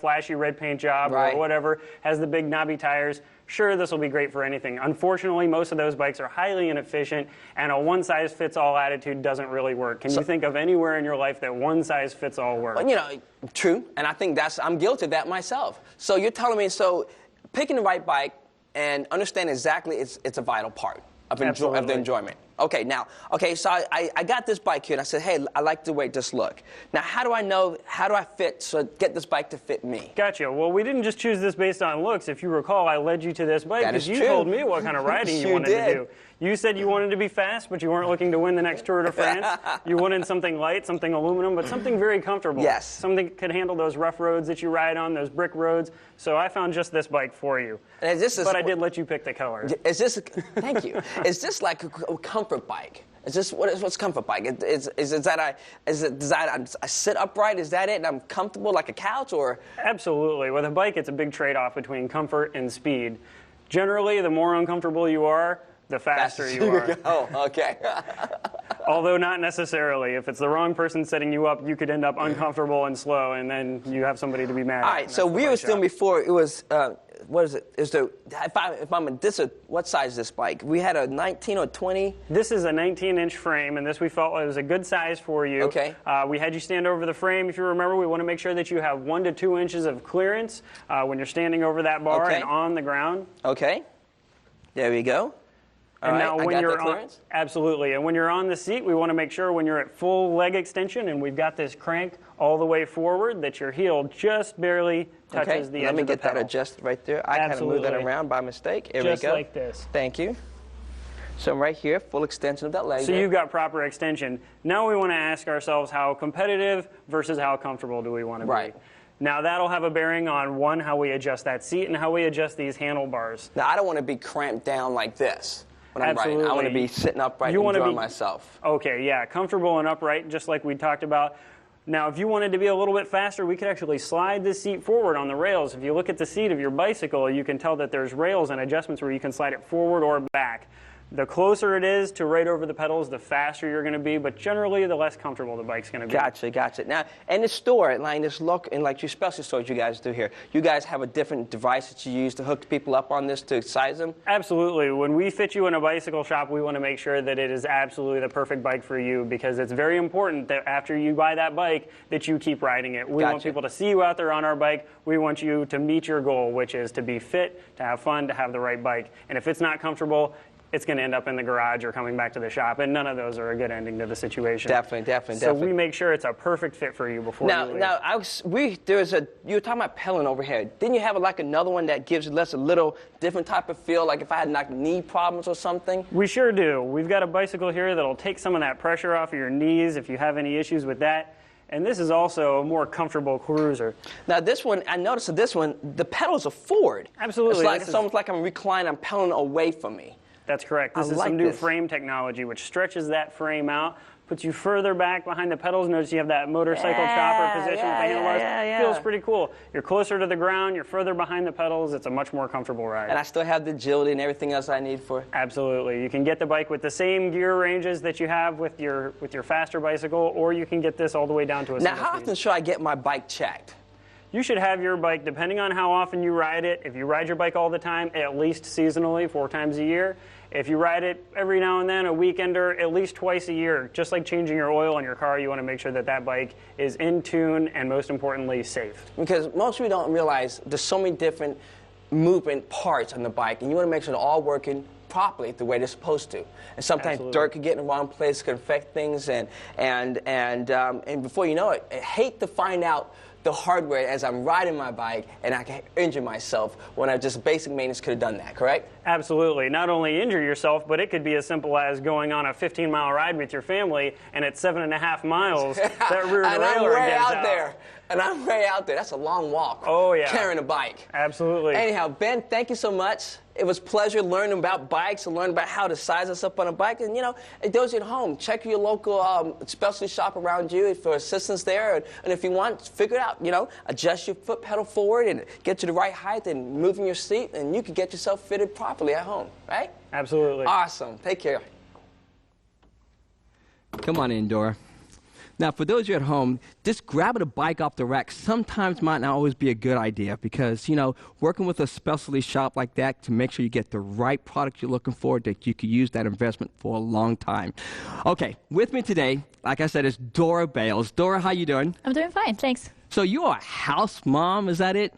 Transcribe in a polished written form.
flashy red paint job Right. or whatever, has the big knobby tires, sure, this will be great for anything. Unfortunately, most of those bikes are highly inefficient, and a one-size-fits-all attitude doesn't really work. Can you think of anywhere in your life that one-size-fits-all works? Well, you know, true, and I think I'm guilty of that myself. So you're telling me, so picking the right bike and understand exactly it's a vital part of the enjoyment. Okay, now, so I got this bike here, and I said, hey, I like the way it just look. Now, how do I get this bike to fit me? Gotcha. Well, we didn't just choose this based on looks. If you recall, I led you to this bike because you true. told me what kind of riding you wanted to do. You said you wanted to be fast, but you weren't looking to win the next Tour de France. You wanted something light, something aluminum, but something very comfortable. Yes. Something that could handle those rough roads that you ride on, those brick roads. So I found just this bike for you. But I did let you pick the color. Thank you. Is this like a comfort bike? Is this what's comfort bike? Is that I sit upright? Is that it? And I'm comfortable like a couch, or? Absolutely. With a bike, it's a big trade-off between comfort and speed. Generally, the more uncomfortable you are, the faster you are. Oh, okay. Although not necessarily. If it's the wrong person setting you up, you could end up uncomfortable and slow, and then you have somebody to be mad at. All right. So we were still before. It was what is it? What size is this bike? We had a 19 or 20. This is a 19-inch frame, and this we felt was a good size for you. Okay. We had you stand over the frame. If you remember, we want to make sure that you have 1 to 2 inches of clearance when you're standing over that bar and on the ground. Okay. There we go. And now when you're on, absolutely, and when you're on the seat, we want to make sure when you're at full leg extension and we've got this crank all the way forward that your heel just barely touches the edge of the pedal. Let me get that adjusted right there. I kind of moved that around by mistake. Here we go. Just like this. Thank you. So I'm right here, full extension of that leg. So you've got proper extension. Now we want to ask ourselves how competitive versus how comfortable do we want to be. Right. Now that'll have a bearing on, one, how we adjust that seat and how we adjust these handlebars. Now I don't want to be cramped down like this. When I'm riding, I want to be sitting upright and enjoying myself. Okay, yeah, comfortable and upright, just like we talked about. Now, if you wanted to be a little bit faster, we could actually slide this seat forward on the rails. If you look at the seat of your bicycle, you can tell that there's rails and adjustments where you can slide it forward or back. The closer it is to right over the pedals, the faster you're going to be, but generally the less comfortable the bike's going to be. Gotcha. Now, in the store, like your specialty stores you guys do here, you guys have a different device that you use to hook people up on this to size them? Absolutely. When we fit you in a bicycle shop, we want to make sure that it is absolutely the perfect bike for you, because it's very important that after you buy that bike that you keep riding it. We want people to see you out there on our bike. We want you to meet your goal, which is to be fit, to have fun, to have the right bike. And if it's not comfortable, it's going to end up in the garage or coming back to the shop, and none of those are a good ending to the situation. Definitely. So we make sure it's a perfect fit for you before you leave. You were talking about pedaling over here. Didn't you have like another one that gives us a little different type of feel, like if I had like knee problems or something? We sure do. We've got a bicycle here that'll take some of that pressure off of your knees if you have any issues with that. And this is also a more comfortable cruiser. Now this one, I noticed that this one, the pedals are forward. Absolutely. It's almost like I'm reclining, I'm pedaling away from me. That's correct. This is some new frame technology which stretches that frame out, puts you further back behind the pedals. Notice you have that motorcycle chopper position with the handlebars. Feels pretty cool. You're closer to the ground, you're further behind the pedals. It's a much more comfortable ride. And I still have the agility and everything else I need for it? Absolutely. You can get the bike with the same gear ranges that you have with your faster bicycle, or you can get this all the way down to a single speed. Now, how often should I get my bike checked? You should have your bike, depending on how often you ride it. If you ride your bike all the time, at least seasonally, 4 times a year. If you ride it every now and then, a weekender, at least twice a year. Just like changing your oil in your car, you want to make sure that that bike is in tune and, most importantly, safe. Because most people don't realize there's so many different movement parts on the bike, and you want to make sure they're all working properly the way they're supposed to. And sometimes dirt could get in the wrong place, could affect things, and before you know it, I hate to find out the hardware as I'm riding my bike and I can injure myself when I just basic maintenance could have done that, correct? Absolutely. Not only injure yourself, but it could be as simple as going on a 15-mile ride with your family, and at 7.5 miles, that rear derailleur gives out. And I'm way out there. That's a long walk. Oh, yeah. Carrying a bike. Absolutely. Anyhow, Ben, thank you so much. It was a pleasure learning about bikes and learning about how to size us up on a bike. And, you know, those at home, check your local specialty shop around you for assistance there. And if you want, figure it out, you know, adjust your foot pedal forward and get to the right height and move in your seat, and you can get yourself fitted properly at home, right? Absolutely. Awesome. Take care. Come on in, Dora. Now, for those of you at home, just grabbing a bike off the rack sometimes might not always be a good idea because, you know, working with a specialty shop like that to make sure you get the right product you're looking for, that you can use that investment for a long time. Okay, with me today, like I said, is Dora Bales. Dora, how you doing? I'm doing fine, thanks. So you are a house mom, is that it?